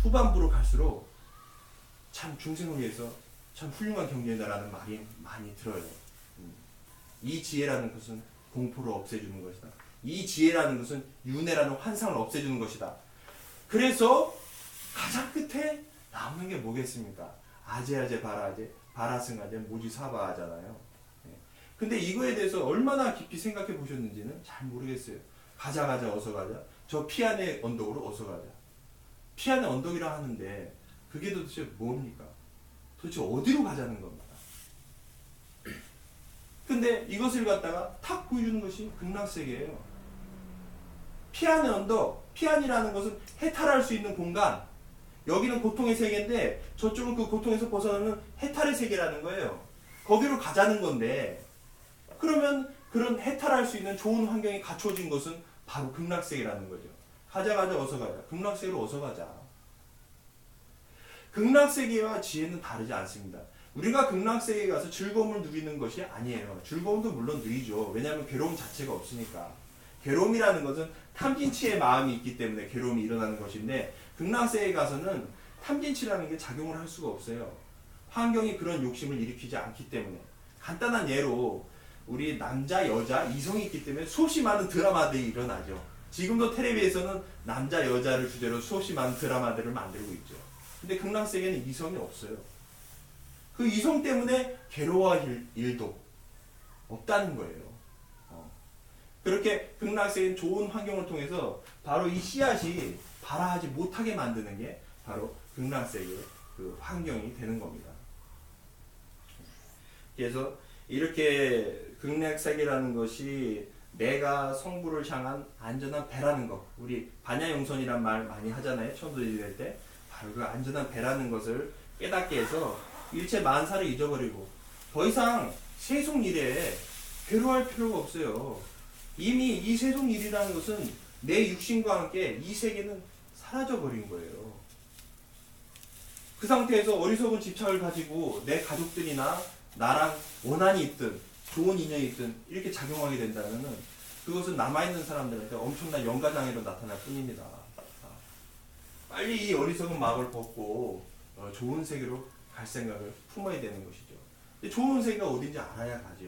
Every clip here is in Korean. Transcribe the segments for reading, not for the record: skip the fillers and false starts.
후반부로 갈수록 참 중생을 위해서 참 훌륭한 경전이다라는 말이 많이 들어요. 이 지혜라는 것은 공포를 없애주는 것이다. 이 지혜라는 것은 윤회라는 환상을 없애주는 것이다. 그래서 가장 끝에 나오는 게 뭐겠습니까? 아제아제 바라아제 바라승아제 모지사바하잖아요. 근데 이거에 대해서 얼마나 깊이 생각해 보셨는지는 잘 모르겠어요. 가자 어서 가자. 저 피안의 언덕으로 어서 가자. 피안의 언덕이라 하는데 그게 도대체 뭡니까? 도대체 어디로 가자는 겁니까? 근데 이것을 갖다가 탁 보여주는 것이 극락세계예요. 피안의 언덕, 피안이라는 것은 해탈할 수 있는 공간. 여기는 고통의 세계인데 저쪽은 그 고통에서 벗어나는 해탈의 세계라는 거예요. 거기로 가자는 건데, 그러면 그런 해탈할 수 있는 좋은 환경이 갖춰진 것은 바로 극락세계라는 거죠. 가자 어서 가자. 극락세계로 어서 가자. 극락세계와 지혜는 다르지 않습니다. 우리가 극락세계에 가서 즐거움을 누리는 것이 아니에요. 즐거움도 물론 누리죠. 왜냐하면 괴로움 자체가 없으니까. 괴로움이라는 것은 탐진치의 마음이 있기 때문에 괴로움이 일어나는 것인데, 극락세계에 가서는 탐진치라는 게 작용을 할 수가 없어요. 환경이 그런 욕심을 일으키지 않기 때문에. 간단한 예로 우리 남자, 여자, 이성이 있기 때문에 수없이 많은 드라마들이 일어나죠. 지금도 텔레비에서는 남자, 여자를 주제로 수없이 많은 드라마들을 만들고 있죠. 근데 극락세계는 이성이 없어요. 그 이성 때문에 괴로워할 일도 없다는 거예요. 그렇게 극락세계는 좋은 환경을 통해서 바로 이 씨앗이 발아하지 못하게 만드는 게 바로 극락세계의 그 환경이 되는 겁니다. 그래서 이렇게 극락세계라는 것이 내가 성부를 향한 안전한 배라는 것, 우리 반야용선이란 말 많이 하잖아요. 천도지 될 때. 바로 그 안전한 배라는 것을 깨닫게 해서 일체 만사를 잊어버리고 더 이상 세속일에 괴로워할 필요가 없어요. 이미 이 세속일이라는 것은 내 육신과 함께 이 세계는 사라져버린 거예요. 그 상태에서 어리석은 집착을 가지고 내 가족들이나 나랑 원한이 있든 좋은 인연이 있든 이렇게 작용하게 된다면 그것은 남아있는 사람들한테 엄청난 영가장애로 나타날 뿐입니다. 빨리 이 어리석은 마음을 벗고 좋은 세계로 갈 생각을 품어야 되는 것이죠. 근데 좋은 세계가 어딘지 알아야 가죠.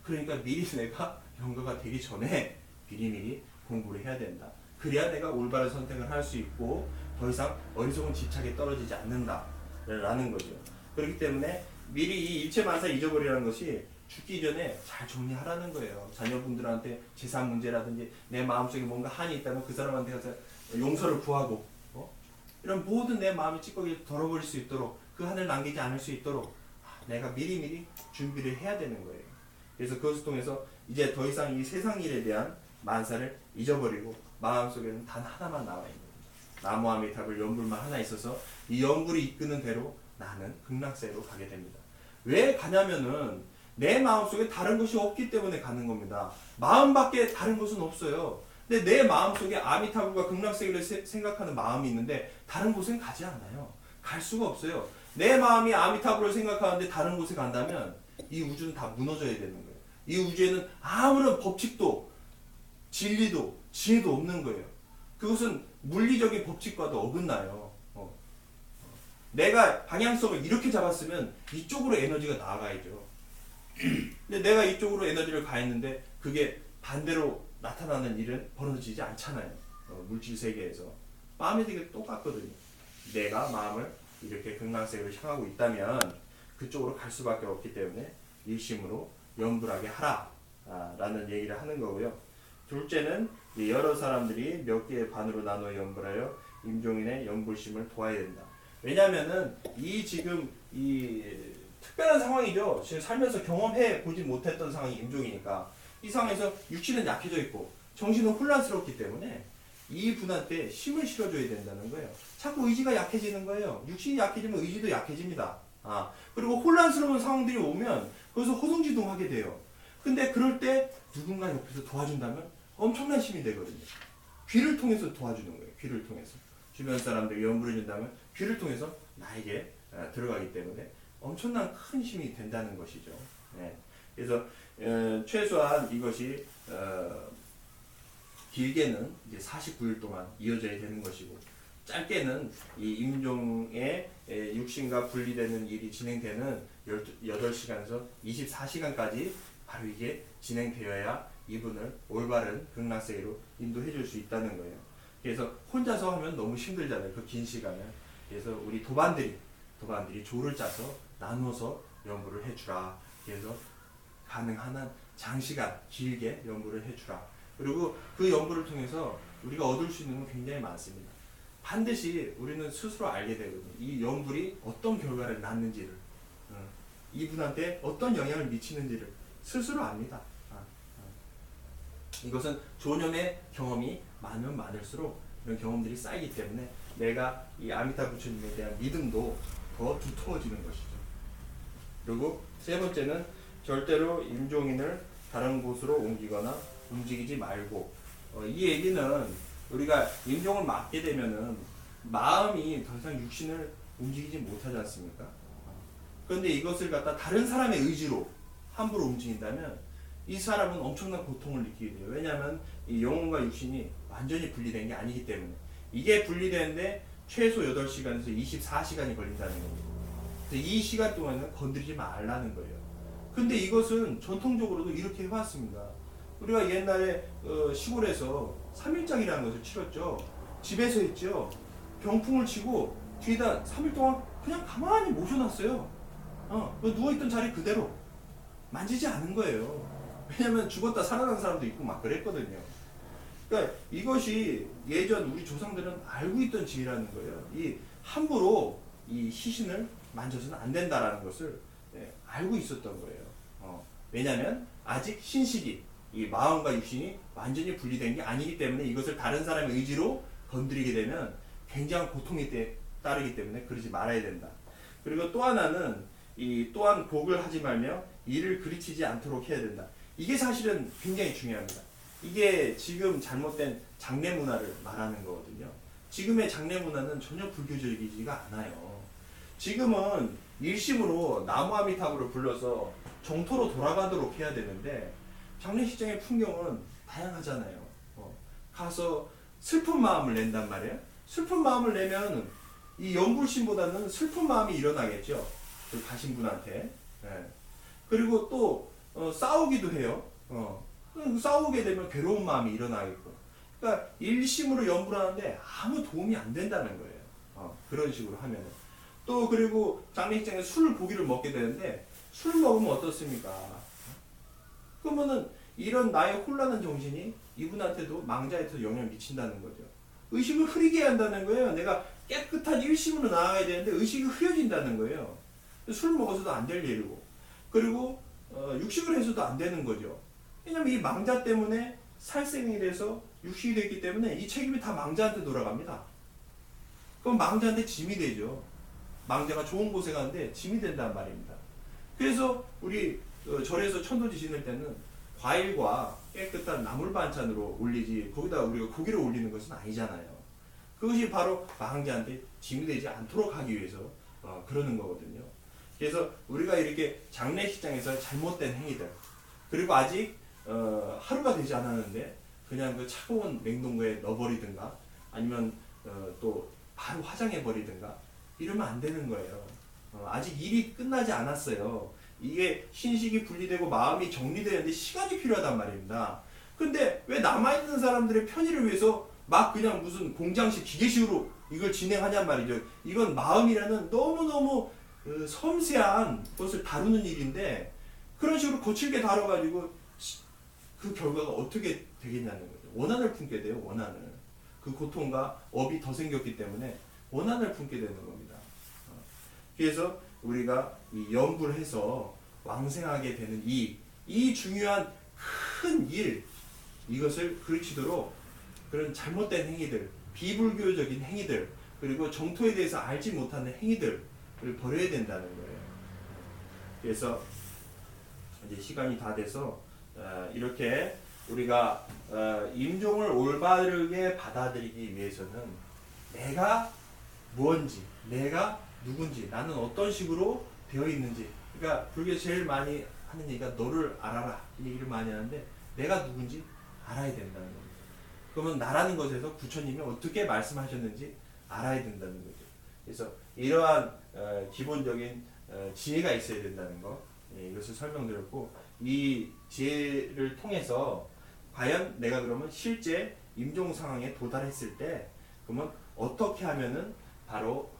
그러니까 미리 내가 영가가 되기 전에 미리미리 공부를 해야 된다. 그래야 내가 올바른 선택을 할 수 있고 더 이상 어리석은 집착에 떨어지지 않는다라는 거죠. 그렇기 때문에 미리 이 일체만사 잊어버리라는 것이 죽기 전에 잘 정리하라는 거예요. 자녀분들한테 재산 문제라든지 내 마음속에 뭔가 한이 있다면 그 사람한테 가서 용서를 구하고 이런 모든 내 마음의 찌꺼기를 덜어버릴 수 있도록 그 한을 남기지 않을 수 있도록 내가 미리미리 준비를 해야 되는 거예요. 그래서 그것을 통해서 이제 더 이상 이 세상 일에 대한 만사를 잊어버리고 마음속에는 단 하나만 나와 있는 거예요. 나무아미타불 연불만 하나 있어서 이 연불이 이끄는 대로 나는 극락세계로 가게 됩니다. 왜 가냐면은 내 마음속에 다른 것이 없기 때문에 가는 겁니다. 마음밖에 다른 것은 없어요. 근데 내 마음속에 아미타불과 극락세계를 생각하는 마음이 있는데 다른 곳엔 가지 않아요. 갈 수가 없어요. 내 마음이 아미타불을 생각하는데 다른 곳에 간다면 이 우주는 다 무너져야 되는 거예요. 이 우주에는 아무런 법칙도 진리도 지혜도 없는 거예요. 그것은 물리적인 법칙과도 어긋나요. 내가 방향성을 이렇게 잡았으면 이쪽으로 에너지가 나아가야죠. 근데 내가 이쪽으로 에너지를 가했는데 그게 반대로 나타나는 일은 벌어지지 않잖아요. 물질 세계에서. 마음이 되게 똑같거든요. 내가 마음을 이렇게 극락세계로 향하고 있다면 그쪽으로 갈 수밖에 없기 때문에 일심으로 연불하게 하라 라는 얘기를 하는 거고요. 둘째는 여러 사람들이 몇 개의 반으로 나눠 연불하여 임종인의 연불심을 도와야 된다. 왜냐하면은 이 지금 이 특별한 상황이죠. 지금 살면서 경험해 보지 못했던 상황이 임종이니까 이 상황에서 육신은 약해져 있고 정신은 혼란스럽기 때문에 이 분한테 힘을 실어줘야 된다는 거예요. 자꾸 의지가 약해지는 거예요. 육신이 약해지면 의지도 약해집니다. 그리고 혼란스러운 상황들이 오면 거기서 허둥지둥하게 돼요. 근데 그럴 때 누군가 옆에서 도와준다면 엄청난 힘이 되거든요. 귀를 통해서 도와주는 거예요. 귀를 통해서. 주변 사람들이 연불해 준다면 귀를 통해서 나에게 들어가기 때문에 엄청난 큰 힘이 된다는 것이죠. 네. 그래서 최소한 이것이 길게는 이제 49일 동안 이어져야 되는 것이고 짧게는 이 임종의 육신과 분리되는 일이 진행되는 8시간에서 24시간까지 바로 이게 진행되어야 이분을 올바른 극락세계로 인도해 줄 수 있다는 거예요. 그래서 혼자서 하면 너무 힘들잖아요. 그 긴 시간을. 그래서 우리 도반들이 조를 짜서 나눠서 연부를 해주라. 그래서 가능한 한 장시간 길게 연부를 해주라. 그리고 그 연부를 통해서 우리가 얻을 수 있는 건 굉장히 많습니다. 반드시 우리는 스스로 알게 되거든요. 이 연불이 어떤 결과를 낳는지를, 이분한테 어떤 영향을 미치는지를 스스로 압니다. 이것은 조념의 경험이 많으면 많을수록 이런 경험들이 쌓이기 때문에 내가 이 아미타 부처님에 대한 믿음도 더 두터워지는 것이죠. 그리고 세 번째는 절대로 임종인을 다른 곳으로 옮기거나 움직이지 말고, 이 얘기는 우리가 임종을 맡게 되면은 마음이 더 이상 육신을 움직이지 못하지 않습니까? 그런데 이것을 갖다 다른 사람의 의지로 함부로 움직인다면 이 사람은 엄청난 고통을 느끼게 돼요. 왜냐하면 이 영혼과 육신이 완전히 분리된 게 아니기 때문에. 이게 분리되는데 최소 8시간에서 24시간이 걸린다는 겁니다. 그래서 이 시간 동안은 건드리지 말라는 거예요. 근데 이것은 전통적으로도 이렇게 해왔습니다. 우리가 옛날에 시골에서 3일장이라는 것을 치렀죠. 집에서 했죠. 병풍을 치고 뒤에다 3일 동안 그냥 가만히 모셔놨어요. 누워있던 자리 그대로 만지지 않은 거예요. 왜냐면 죽었다 살아난 사람도 있고 막 그랬거든요. 그러니까 이것이 예전 우리 조상들은 알고 있던 지혜라는 거예요. 이 함부로 이 시신을 만져서는 안 된다라는 것을 알고 있었던 거예요. 왜냐면 아직 신식이 이 마음과 육신이 완전히 분리된 게 아니기 때문에 이것을 다른 사람의 의지로 건드리게 되면 굉장한 고통이 따르기 때문에 그러지 말아야 된다. 그리고 또 하나는 또한 곡을 하지 말며 이를 그르치지 않도록 해야 된다. 이게 사실은 굉장히 중요합니다. 이게 지금 잘못된 장례 문화를 말하는 거거든요. 지금의 장례 문화는 전혀 불교적이지가 않아요. 지금은 일심으로 나무아미타불을 불러서 정토로 돌아가도록 해야 되는데 장례식장의 풍경은 다양하잖아요. 가서 슬픈 마음을 낸단 말이에요. 슬픈 마음을 내면 이 연불심보다는 슬픈 마음이 일어나겠죠. 그 가신 분한테. 그리고 또 싸우기도 해요. 싸우게 되면 괴로운 마음이 일어나겠고. 그러니까 일심으로 연불하는데 아무 도움이 안 된다는 거예요. 그런 식으로 하면은. 또 그리고 장례식장에 술 고기를 먹게 되는데 술 먹으면 어떻습니까? 그러면은 이런 나의 혼란한 정신이 이분한테도 망자한테도 영향을 미친다는 거죠. 의식을 흐리게 한다는 거예요. 내가 깨끗한 일심으로 나아가야 되는데 의식이 흐려진다는 거예요. 술 먹어서도 안 될 일이고, 그리고 육식을 해서도 안 되는 거죠. 왜냐면 이 망자 때문에 살생이 돼서 육식이 됐기 때문에 이 책임이 다 망자한테 돌아갑니다. 그럼 망자한테 짐이 되죠. 망자가 좋은 곳에 가는데 짐이 된단 말입니다. 그래서 우리 절에서 천도지 지낼 때는 과일과 깨끗한 나물 반찬으로 올리지 거기다 우리가 고기를 올리는 것은 아니잖아요. 그것이 바로 망자한테 짐이 되지 않도록 하기 위해서 그러는 거거든요. 그래서 우리가 이렇게 장례식장에서 잘못된 행위들, 그리고 아직 하루가 되지 않았는데 그냥 그 차가운 냉동고에 넣어버리든가 아니면 또 바로 화장해버리든가 이러면 안 되는 거예요. 아직 일이 끝나지 않았어요. 이게 신식이 분리되고 마음이 정리되는데 시간이 필요하단 말입니다. 근데 왜 남아있는 사람들의 편의를 위해서 막 그냥 무슨 공장식 기계식으로 이걸 진행하냔 말이죠. 이건 마음이라는 너무너무 섬세한 것을 다루는 일인데 그런 식으로 거칠게 다뤄가지고 그 결과가 어떻게 되겠냐는 거죠. 원한을 품게 돼요. 원한을. 그 고통과 업이 더 생겼기 때문에 원한을 품게 되는 겁니다. 그래서 우리가 이 연불해서 왕생하게 되는 이 중요한 큰 일, 이것을 그르치도록 그런 잘못된 행위들, 비불교적인 행위들, 그리고 정토에 대해서 알지 못하는 행위들을 버려야 된다는 거예요. 그래서 이제 시간이 다 돼서 이렇게 우리가 임종을 올바르게 받아들이기 위해서는 내가 무언지, 내가 누군지, 나는 어떤 식으로 되어 있는지. 그러니까 불교에서 제일 많이 하는 얘기가 너를 알아라 이 얘기를 많이 하는데 내가 누군지 알아야 된다는 겁니다. 그러면 나라는 것에서 부처님이 어떻게 말씀하셨는지 알아야 된다는 거죠. 그래서 이러한 기본적인 지혜가 있어야 된다는 거, 이것을 설명드렸고, 이 지혜를 통해서 과연 내가 그러면 실제 임종 상황에 도달했을 때 그러면 어떻게 하면은 바로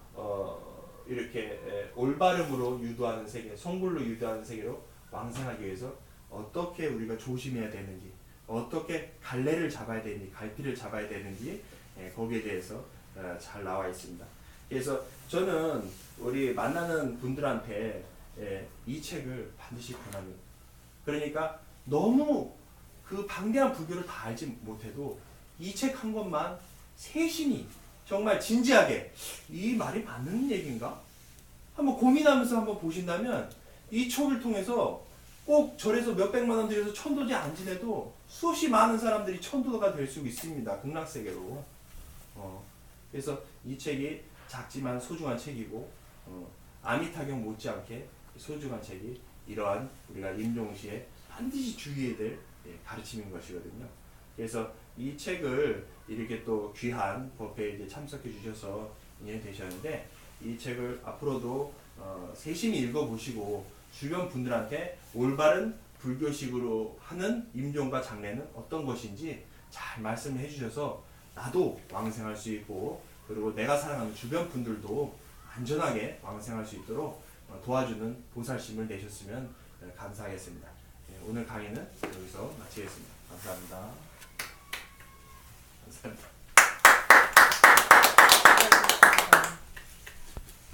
이렇게 올바름으로 유도하는 세계, 성불로 유도하는 세계로 왕생하기 위해서 어떻게 우리가 조심해야 되는지, 어떻게 갈래를 잡아야 되는지, 갈피를 잡아야 되는지, 거기에 대해서 잘 나와 있습니다. 그래서 저는 우리 만나는 분들한테 이 책을 반드시 권합니다. 그러니까 너무 그 방대한 불교를 다 알지 못해도 이 책 한 권만 세심히 정말 진지하게 이 말이 맞는 얘기인가? 한번 고민하면서 한번 보신다면 이 책을 통해서 꼭 절에서 몇백만 원 들여서 천도제 안 지내도 수없이 많은 사람들이 천도가 될 수 있습니다. 극락세계로. 그래서 이 책이 작지만 소중한 책이고 아미타경 못지않게 소중한 책이 이러한 우리가 임종시에 반드시 주의해야 될 가르침인 것이거든요. 그래서 이 책을 이렇게 또 귀한 법회에 이제 참석해 주셔서 인연이 되셨는데 이 책을 앞으로도 세심히 읽어보시고 주변 분들한테 올바른 불교식으로 하는 임종과 장례는 어떤 것인지 잘 말씀을 해주셔서 나도 왕생할 수 있고 그리고 내가 사랑하는 주변 분들도 안전하게 왕생할 수 있도록 도와주는 보살심을 내셨으면 감사하겠습니다. 오늘 강의는 여기서 마치겠습니다. 감사합니다. 감사합니다.